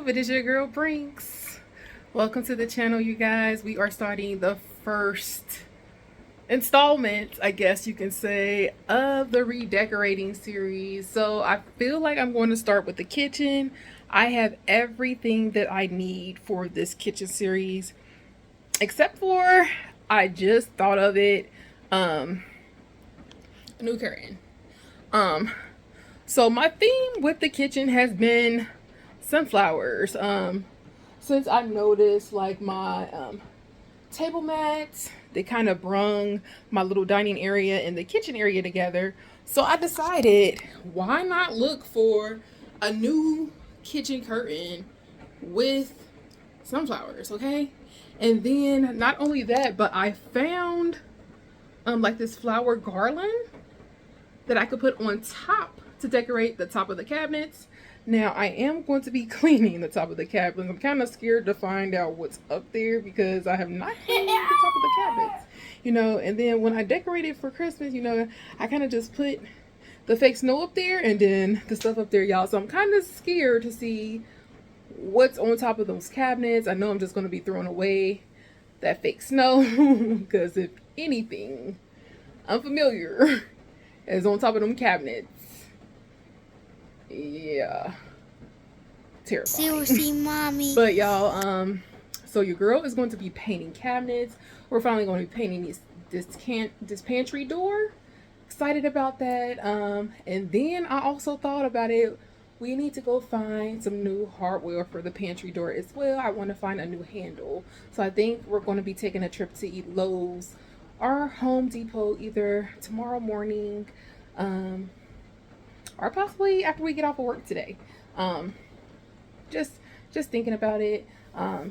up? It is your girl Brinks. Welcome to the channel, you guys. We are starting the first installment, I guess you can say, of the redecorating series. So I feel like I'm going to start with the kitchen. I have everything that I need for this kitchen series, except for I just thought of it, a new curtain. So my theme with the kitchen has been sunflowers. Since I noticed like my table mats, they kind of brung my little dining area and the kitchen area together. So I decided, why not look for a new kitchen curtain with sunflowers, okay? And then not only that, but I found like this flower garland that I could put on top to decorate the top of the cabinets. Now I am going to be cleaning the top of the cabinets. I'm kind of scared to find out what's up there because I have not cleaned the top of the cabinets, and then when I decorated for Christmas, I kind of just put the fake snow up there and then the stuff up there, y'all. So I'm kind of scared to see what's on top of those cabinets. I know I'm just going to be throwing away that fake snow because if anything unfamiliar is on top of them cabinets, yeah, terrifying. Seriously, mommy. But y'all, so your girl is going to be painting cabinets. We're finally going to be painting this pantry door. Excited about that. And then I also thought about it. We need to go find some new hardware for the pantry door as well. I want to find a new handle. So I think we're going to be taking a trip to either Lowe's or Home Depot either tomorrow morning, or possibly after we get off of work today. Just thinking about it,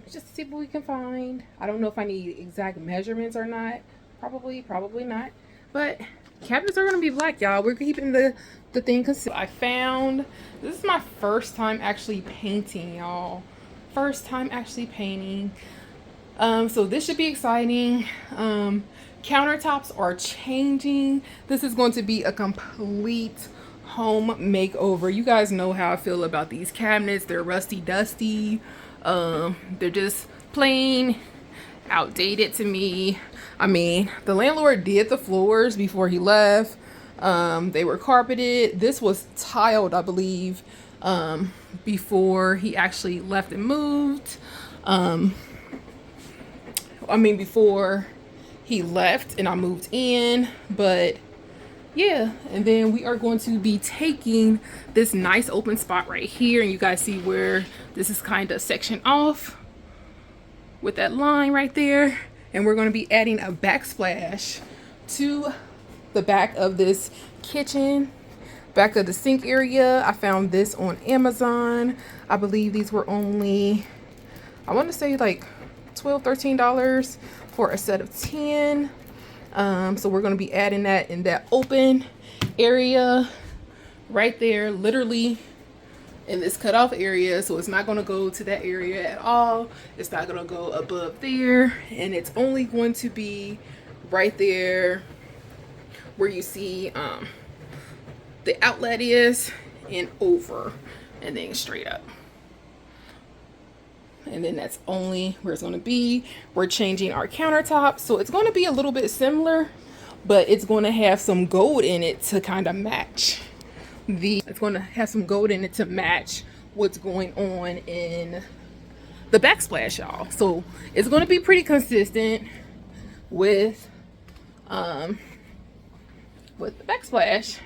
just to see what we can find. I don't know if I need exact measurements or not. Probably not. But cabinets are gonna be black, y'all. We're keeping the thing consistent. I found, this is my first time actually painting, y'all. First time actually painting. So this should be exciting. Countertops are changing. This is going to be a complete home makeover. You guys know how I feel about these cabinets. They're rusty dusty. They're just plain outdated to me. I mean, the landlord did the floors before he left. They were carpeted. This was tiled, I believe, before he actually left and moved. Before he left and I moved in, but yeah. And then we are going to be taking this nice open spot right here, and you guys see where this is kind of sectioned off with that line right there, and we're going to be adding a backsplash to the back of this kitchen, back of the sink area. I found this on Amazon. I believe these were only, I want to say like $12-13 for a set of 10. So we're going to be adding that in that open area right there, literally in this cutoff area. So it's not going to go to that area at all. It's not going to go above there, and it's only going to be right there where you see the outlet is, and over, and then straight up. And then that's only where it's going to be. We're changing our countertop, so it's going to be a little bit similar, but it's going to have some gold in it to kind of match it's going to have some gold in it to match what's going on in the backsplash, y'all. So it's going to be pretty consistent with the backsplash.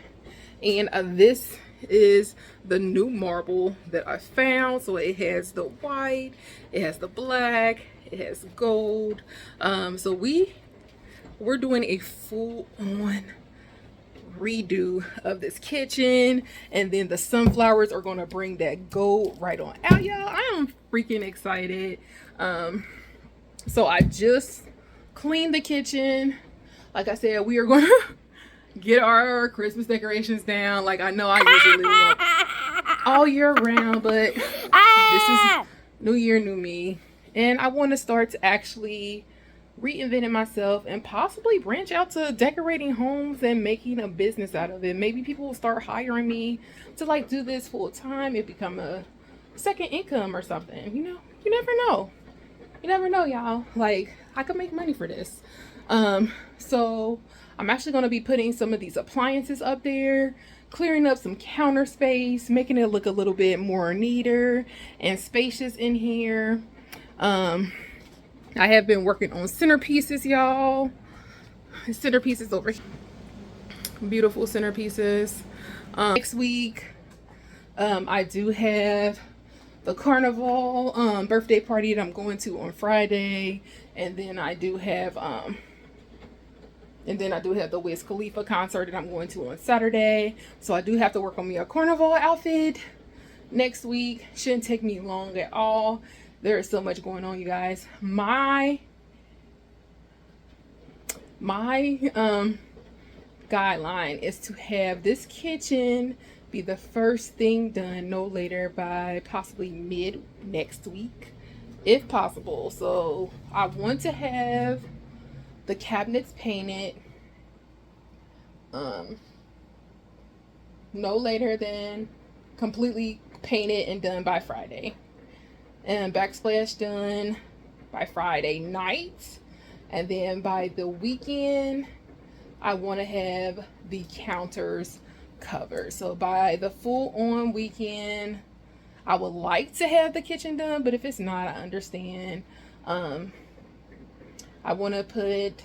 And this is the new marble that I found. So it has the white, it has the black, it has gold. So we're doing a full-on redo of this kitchen, and then the sunflowers are going to bring that gold right on out, y'all. I am freaking excited. So I just cleaned the kitchen. Like I said, we are going to get our Christmas decorations down. Like, I know I usually look all year round, but this is new year, new me, and I want to start to actually reinventing myself and possibly branch out to decorating homes and making a business out of it. Maybe people will start hiring me to like do this full time and become a second income or something. You never know. You never know, y'all. Like, I could make money for this. So I'm actually going to be putting some of these appliances up there, clearing up some counter space, making it look a little bit more neater and spacious in here. I have been working on centerpieces, y'all. Centerpieces over here. Beautiful centerpieces. Next week, I do have the carnival birthday party that I'm going to on Friday, and then I do have the Wiz Khalifa concert that I'm going to on Saturday. So I do have to work on me a carnival outfit next week. Shouldn't take me long at all. There is so much going on, you guys. My guideline is to have this kitchen be the first thing done no later by possibly mid next week, if possible. So I want to have the cabinets painted no later than completely painted and done by Friday, and backsplash done by Friday night, and then by the weekend I want to have the counters covered. So by the full on weekend, I would like to have the kitchen done, but if it's not, I understand. I want to put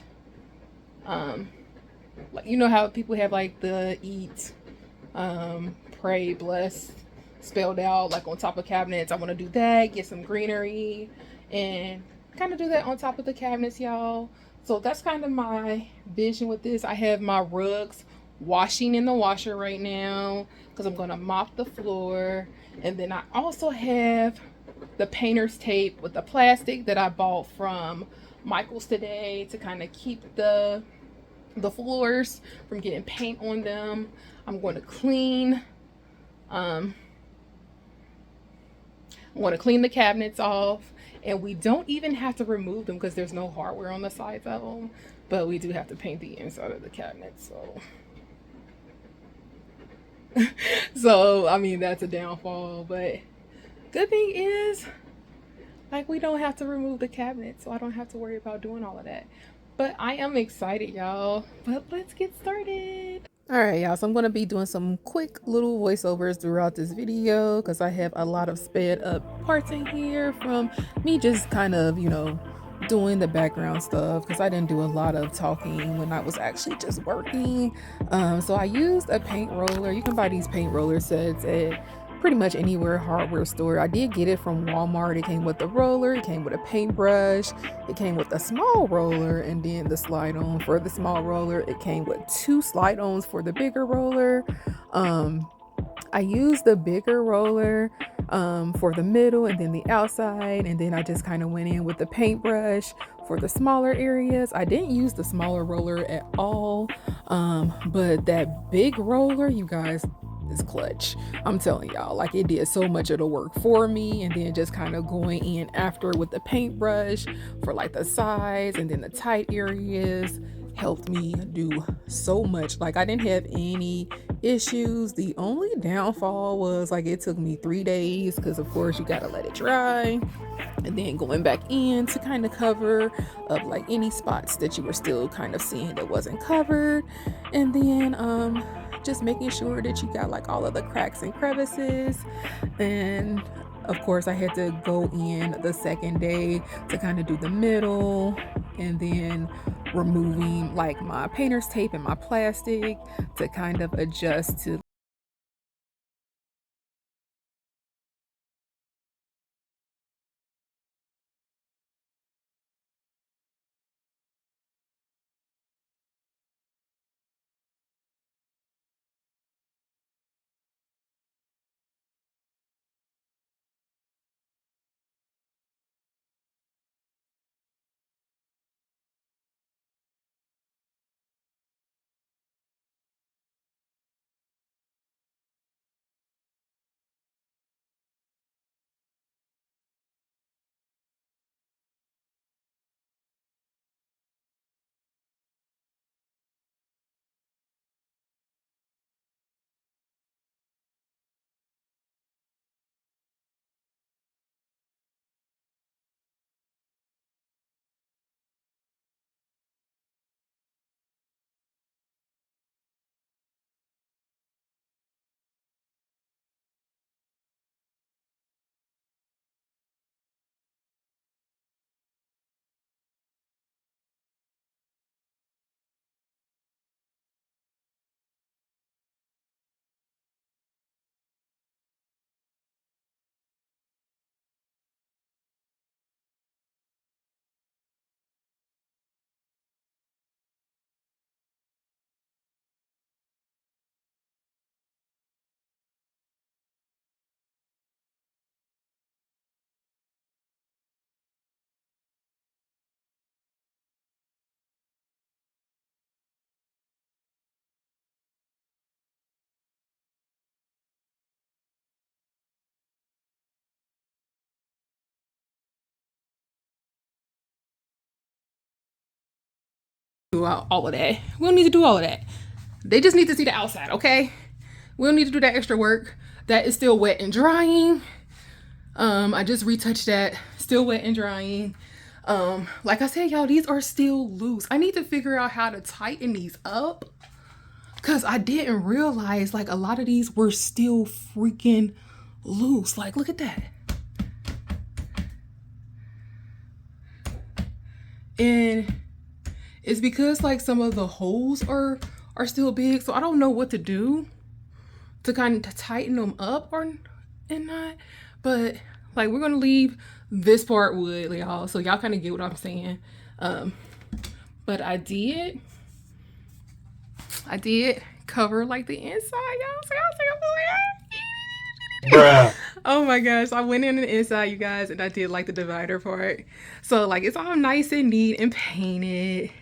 like, you know how people have like the eat, pray, bless spelled out like on top of cabinets. I want to do that, get some greenery, and kind of do that on top of the cabinets, y'all. So that's kind of my vision with this. I have my rugs washing in the washer right now because I'm going to mop the floor. And then I also have the painter's tape with the plastic that I bought from Michael's today to kind of keep the floors from getting paint on them. I'm going to clean the cabinets off, and we don't even have to remove them because there's no hardware on the sides of them, but we do have to paint the inside of the cabinets. So I mean, that's a downfall, but good thing is, like, we don't have to remove the cabinet, so I don't have to worry about doing all of that. But I am excited, y'all. But let's get started. All right, y'all. So I'm going to be doing some quick little voiceovers throughout this video because I have a lot of sped up parts in here from me just kind of, doing the background stuff because I didn't do a lot of talking when I was actually just working. So I used a paint roller. You can buy these paint roller sets at pretty much anywhere hardware store. I did get it from Walmart. It came with the roller, it came with a paintbrush, it came with a small roller, and then the slide on for the small roller. It came with 2 slide ons for the bigger roller. I used the bigger roller for the middle and then the outside, and then I just kind of went in with the paintbrush for the smaller areas. I didn't use the smaller roller at all, but that big roller, you guys, is clutch. I'm telling y'all, like, it did so much of the work for me, and then just kind of going in after with the paintbrush for like the sides and then the tight areas helped me do so much. Like, I didn't have any issues. The only downfall was like it took me 3 days because of course you gotta let it dry, and then going back in to kind of cover up like any spots that you were still kind of seeing that wasn't covered, and then just making sure that you got like all of the cracks and crevices. And of course I had to go in the second day to kind of do the middle, and then removing like my painter's tape and my plastic to kind of adjust to do all of that. We don't need to do all of that. They just need to see the outside, okay? We don't need to do that extra work. That is still wet and drying. I just retouched that. Still wet and drying. Like I said, y'all, these are still loose. I need to figure out how to tighten these up, because I didn't realize like a lot of these were still freaking loose. Like, look at that. And it's because like some of the holes are still big, so I don't know what to do to kind of tighten them up or and not. But like, we're gonna leave this part wood, y'all, so y'all kind of get what I'm saying. But I did cover like the inside, y'all. So y'all see bruh. Oh my gosh, I went in the inside, you guys, and I did like the divider part. So like, it's all nice and neat and painted.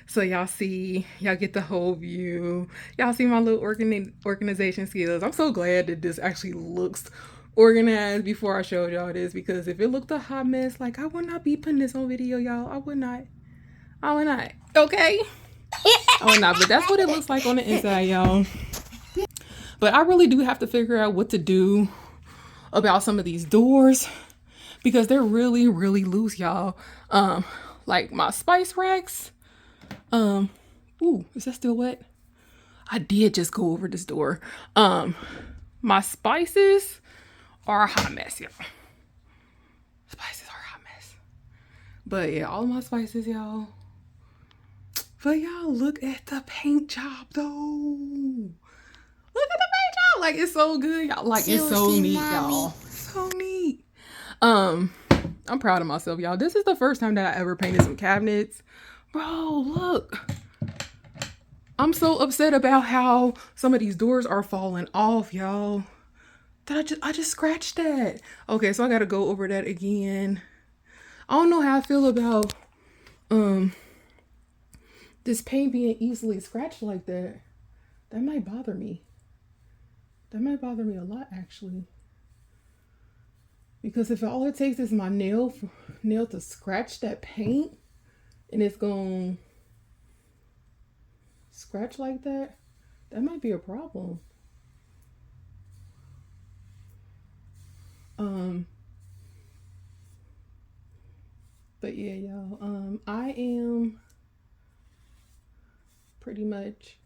So y'all see, y'all get the whole view. Y'all see my little organization skills. I'm so glad that this actually looks organized before I showed y'all this, because if it looked a hot mess, like, I would not be putting this on video, y'all. I would not. Okay? I would not, but that's what it looks like on the inside, y'all. But I really do have to figure out what to do about some of these doors, because they're really, really loose, y'all. Like my spice racks. Ooh, is that still wet? I did just go over this door. My spices are a hot mess, y'all. Spices are a hot mess. But yeah, all of my spices, y'all. But y'all, look at the paint job, though. Look at the paint job. Like, it's so good, y'all. Like, it's so neat, y'all. So neat. I'm proud of myself, y'all. This is the first time that I ever painted some cabinets. Bro, look. I'm so upset about how some of these doors are falling off, y'all. That I just scratched that. Okay, so I gotta go over that again. I don't know how I feel about this paint being easily scratched like that. That might bother me. That might bother me a lot, actually. Because if all it takes is my nail to scratch that paint, and it's gonna scratch like that, that might be a problem. But yeah, y'all, I am pretty much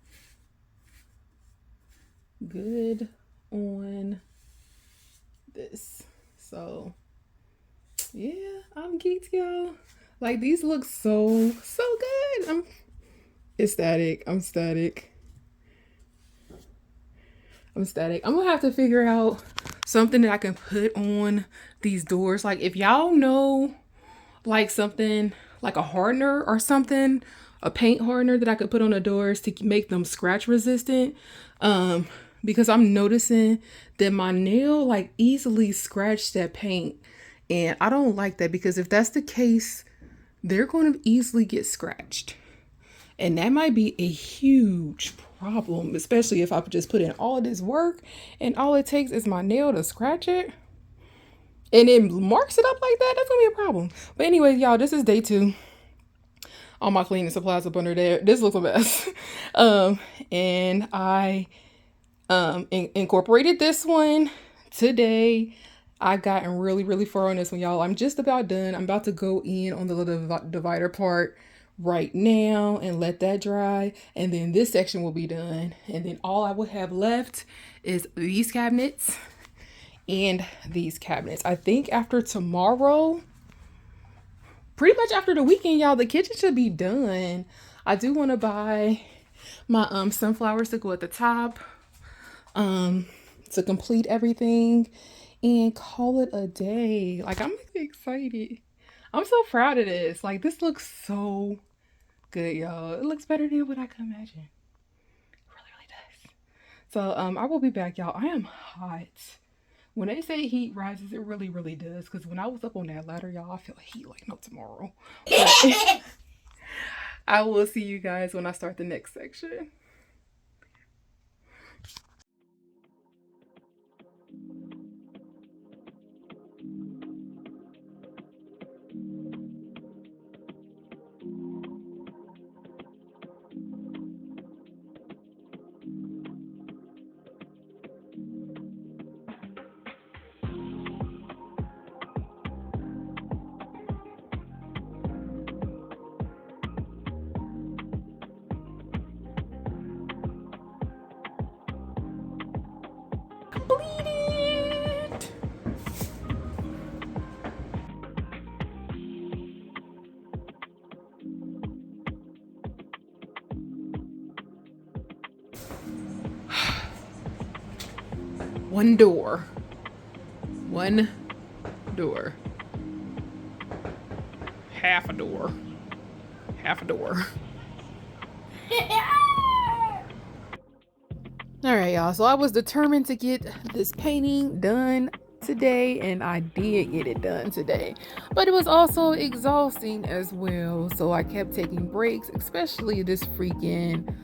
good on this. So yeah, I'm geeked, y'all. Like, these look so good. I'm ecstatic. I'm static. I'm gonna have to figure out something that I can put on these doors. Like, if y'all know like something like a hardener or something, a paint hardener that I could put on the doors to make them scratch resistant, because I'm noticing that my nail like easily scratched that paint, and I don't like that, because if that's the case, they're going to easily get scratched, and that might be a huge problem, especially if I just put in all this work and all it takes is my nail to scratch it and it marks it up like that. That's gonna be a problem. But anyways, y'all, this is day 2. All my cleaning supplies up under there. This looks a mess. And I incorporated this one today. I've gotten really far on this one, y'all. I'm just about done. I'm about to go in on the little divider part right now and let that dry, and then this section will be done, and then all I will have left is these cabinets and these cabinets. I think after tomorrow, pretty much after the weekend, y'all, the kitchen should be done. I do want to buy my sunflowers to go at the top, to complete everything and call it a day. Like, I'm excited. I'm so proud of this. Like, this looks so good, y'all. It looks better than what I could imagine. It really does. So I will be back, y'all. I am hot. When they say heat rises, it really does. Because when I was up on that ladder, y'all, I feel heat like no tomorrow. But I will see you guys when I start the next section. completed. One door. Half a door. All right, y'all. So I was determined to get this painting done today, and I did get it done today. But it was also exhausting as well. So I kept taking breaks, especially this freaking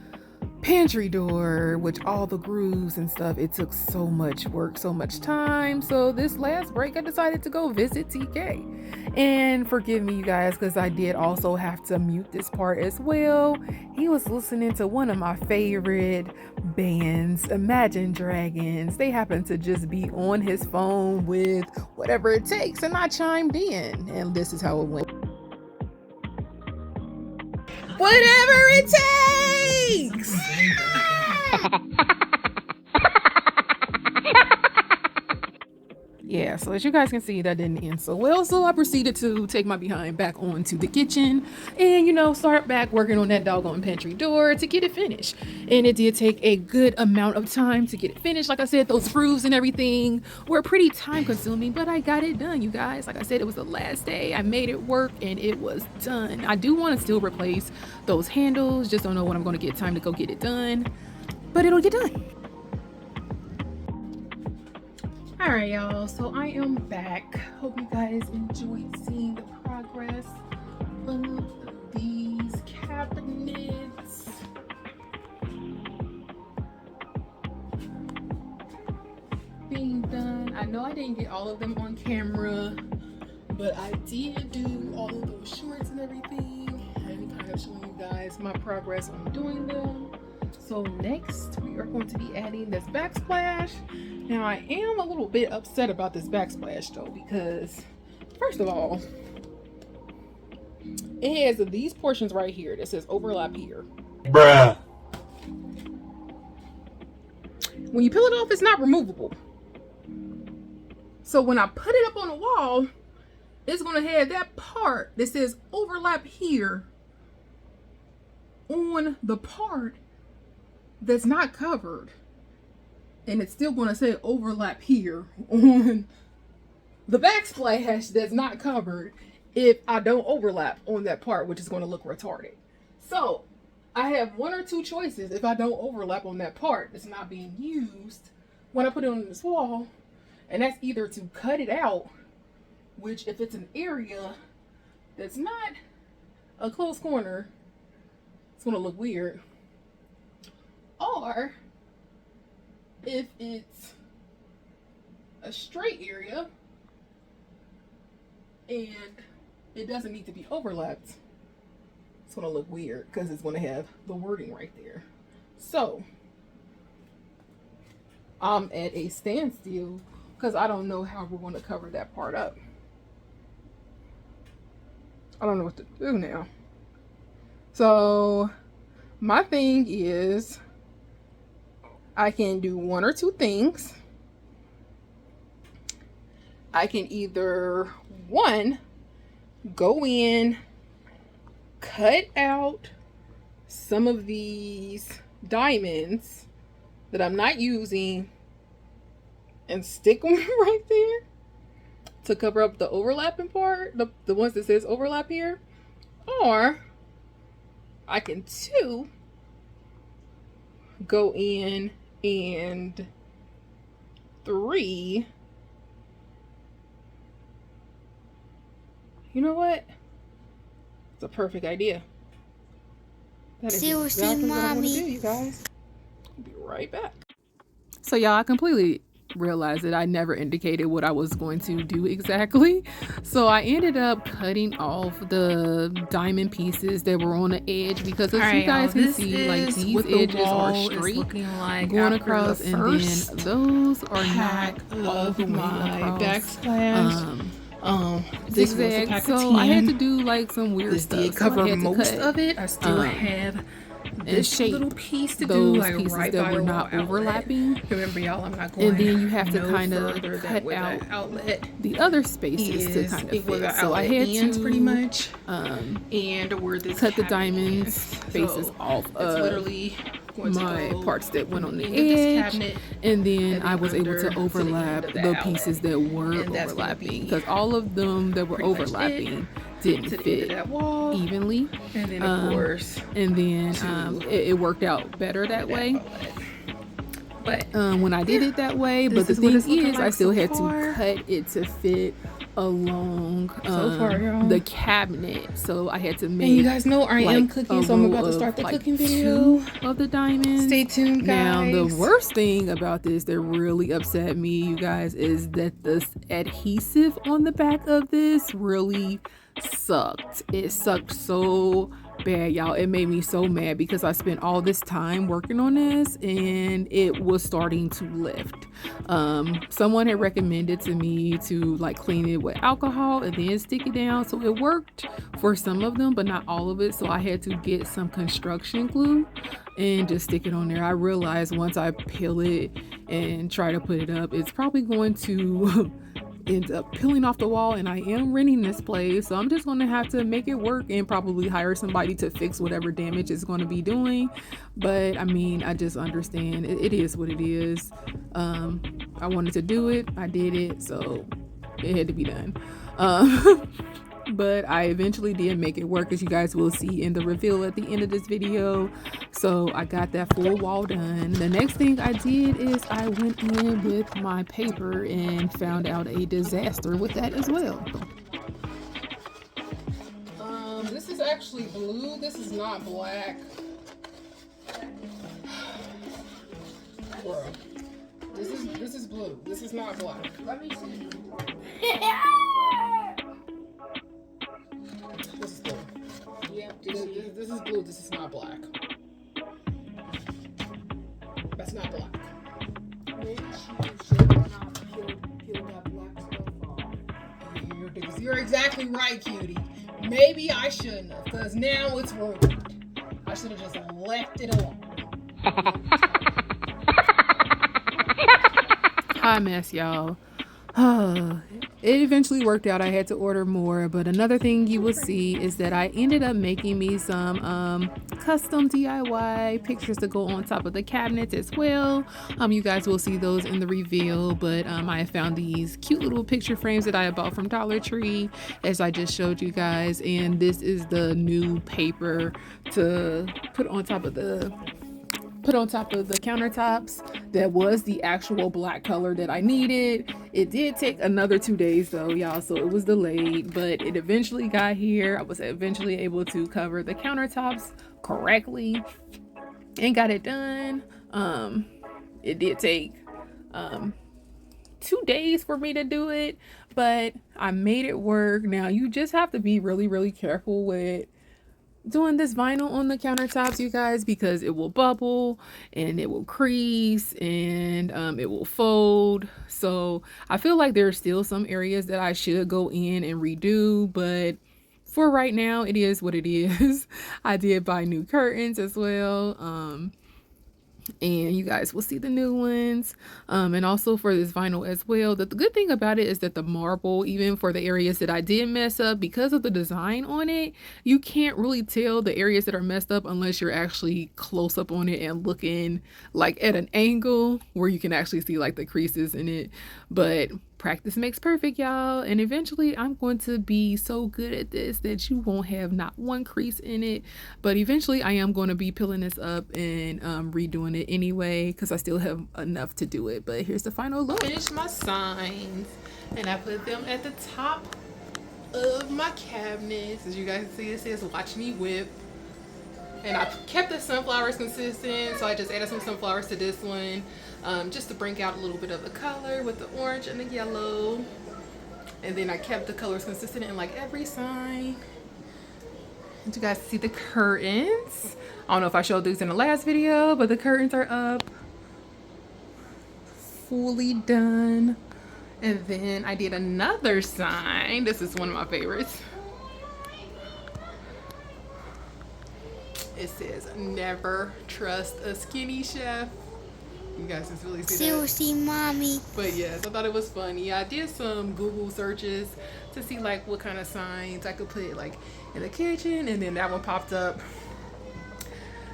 pantry door, which all the grooves and stuff, it took so much work, so much time. So this last break I decided to go visit TK. And forgive me, you guys, because I did also have to mute this part as well. He was listening to one of my favorite bands, Imagine Dragons. They happened to just be on his phone with Whatever It Takes, and I chimed in, and this is how it went. Whatever it takes. Yeah, so as you guys can see, that didn't end so well. So I proceeded to take my behind back onto the kitchen and, start back working on that doggone pantry door to get it finished. And it did take a good amount of time to get it finished. Like I said, those grooves and everything were pretty time consuming, but I got it done, you guys. Like I said, it was the last day. I made it work and it was done. I do want to still replace those handles. Just don't know when I'm going to get time to go get it done, but it'll get done. All right, y'all, so I am back. Hope you guys enjoyed seeing the progress of these cabinets. Being done. I know I didn't get all of them on camera, but I did do all of those shorts and everything. I'm kind of showing you guys my progress on doing them. So next, we are going to be adding this backsplash. Now, I am a little bit upset about this backsplash though, because first of all, it has these portions right here that says overlap here. Bruh. When you peel it off, it's not removable. So when I put it up on the wall, it's going to have that part that says overlap here on the part that's not covered. And it's still going to say overlap here on the backsplash that's not covered if I don't overlap on that part, which is going to look retarded. So I have one or two choices if I don't overlap on that part that's not being used when I put it on this wall. And that's either to cut it out, which if it's an area that's not a close corner, it's going to look weird. Or if it's a straight area and it doesn't need to be overlapped, it's going to look weird because it's going to have the wording right there. So I'm at a standstill because I don't know how we're going to cover that part up. I don't know what to do now. So my thing is, I can do one or two things. I can either, one, go in, cut out some of these diamonds that I'm not using and stick them right there to cover up the overlapping part, the ones that says overlap here. Or I can, two, go in and, three, you know what? It's a perfect idea. That is exactly what I want to do, you guys. I'll be right back. So y'all, I completely realized that I never indicated what I was going to do exactly. So I ended up cutting off the diamond pieces that were on the edge because as you guys can see, like these edges are straight like going across, and then those are not all the way across. This zigzag. So I had to do like some weird stuff. This did cover most of it. I still have this little piece to do, like right that by were the not wall overlapping. outlet. Remember, y'all, I'm not going. And then you have to no kind of cut out the other spaces to kind of fit. So I had to pretty much and where this cut the diamond faces off of literally my parts that went on the edge, and then I was able to overlap the pieces that weren't overlapping, because all of them that were overlapping didn't fit evenly, and then of course it worked out better that way. But when I did it that way, but the thing is, I still had to cut it to fit along the cabinet, so I had to make. And you guys know I am cooking, so I'm about to start the cooking video of the diamonds. Stay tuned, guys. Now the worst thing about this that really upset me, you guys, is that the adhesive on the back of this really sucked. It sucked so bad, y'all. It made me so mad because I spent all this time working on this and it was starting to lift. Someone had recommended to me to like clean it with alcohol and then stick it down, so it worked for some of them but not all of it. So I had to get some construction glue and just stick it on there. I realized once I peel it and try to put it up, it's probably going to end up peeling off the wall, and I am renting this place, so I'm just going to have to make it work and probably hire somebody to fix whatever damage it's going to be doing. But I mean, I just understand it is what it is. I wanted to do it, I did it, so it had to be done. But I eventually did make it work, as you guys will see in the reveal at the end of this video. So I got that full wall done. The next thing I did is I went in with my paper and found out a disaster with that as well. This is actually blue. This is not black. Bro, this is blue. This is not black. Let me see. This is blue. Yeah, this is blue. This is not black. That's not black. You're exactly right, cutie. Maybe I shouldn't have, because now it's ruined. I should have just left it alone. Hot mess, y'all. It eventually worked out. I had to order more, but another thing you will see is that I ended up making me some custom DIY pictures to go on top of the cabinets as well. You guys will see those in the reveal, but I found these cute little picture frames that I bought from Dollar Tree, as I just showed you guys, and this is the new paper to put on top of the countertops. That was the actual black color that I needed. It did take another 2 days though, y'all, so it was delayed, but it eventually got here. I was eventually able to cover the countertops correctly and got it done. It did take 2 days for me to do it, but I made it work. Now you just have to be really careful with doing this vinyl on the countertops, you guys, because it will bubble and it will crease and it will fold. So I feel like there are still some areas that I should go in and redo, but for right now it is what it is. I did buy new curtains as well, and you guys will see the new ones, and also for this vinyl as well. The good thing about it is that the marble, even for the areas that I did mess up, because of the design on it, you can't really tell the areas that are messed up unless you're actually close up on it and looking like at an angle where you can actually see like the creases in it. But practice makes perfect, y'all, and eventually I'm going to be so good at this that you won't have not one crease in it. But eventually I am going to be peeling this up and redoing it anyway, because I still have enough to do it. But here's the final look. I finished my signs and I put them at the top of my cabinets. As you guys see, it says "Watch Me Whip." And I kept the sunflowers consistent, so I just added some sunflowers to this one, just to bring out a little bit of the color with the orange and the yellow. And then I kept the colors consistent in like every sign. And you guys see the curtains. I don't know if I showed these in the last video, but the curtains are up, fully done. And then I did another sign. This is one of my favorites. it says never trust a skinny chef. You guys just really see that. Seriously, mommy. But yes, I thought it was funny. I did some Google searches to see like what kind of signs I could put like in the kitchen, and then that one popped up.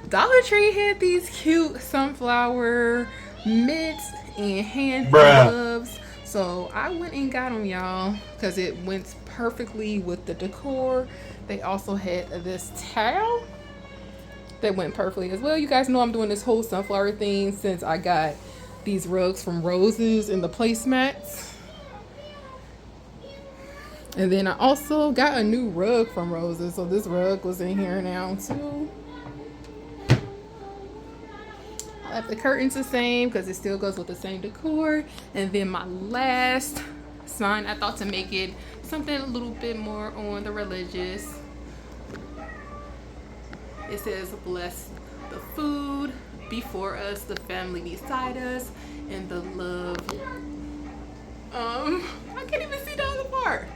Dollar Tree had these cute sunflower mitts and hand gloves. So I went and got them, y'all, because it went perfectly with the decor. They also had this towel that went perfectly as well. You guys know I'm doing this whole sunflower thing since I got these rugs from Roses and the placemats. And then I also got a new rug from Roses. So this rug was in here now too. I left the curtains the same because it still goes with the same decor. And then my last sign, I thought to make it something a little bit more on the religious. It says, bless the food before us, the family beside us, and the love. I can't even see the other part.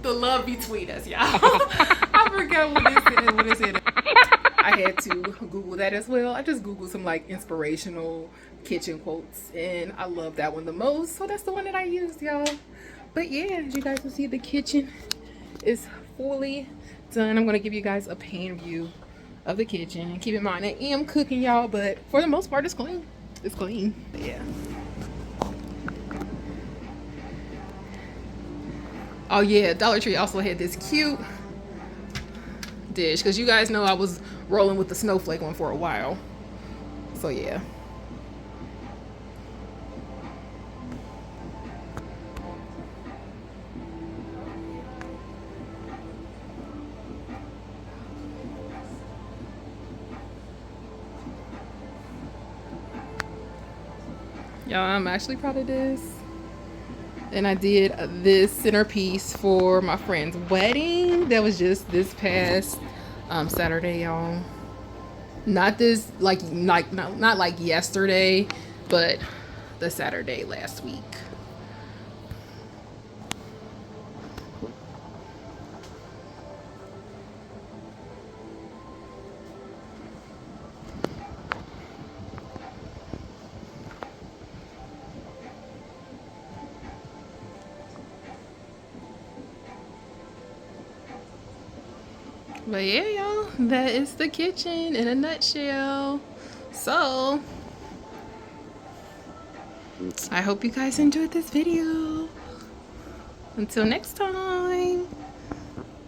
The love between us, y'all. I forgot what it said. I had to Google that as well. I just Googled some like inspirational kitchen quotes, and I love that one the most. So that's the one that I used, y'all. But yeah, as you guys can see, the kitchen is fully done. I'm gonna give you guys a pan view of the kitchen. And keep in mind, I am cooking, y'all, but for the most part, it's clean. It's clean. But yeah. Oh yeah, Dollar Tree also had this cute dish because you guys know I was rolling with the snowflake one for a while. So yeah. Y'all, I'm actually proud of this. And I did this centerpiece for my friend's wedding. That was just this past Saturday, y'all. Not this, not like yesterday, but the Saturday last week. But yeah, y'all, that is the kitchen in a nutshell. So, I hope you guys enjoyed this video. Until next time,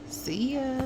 see ya.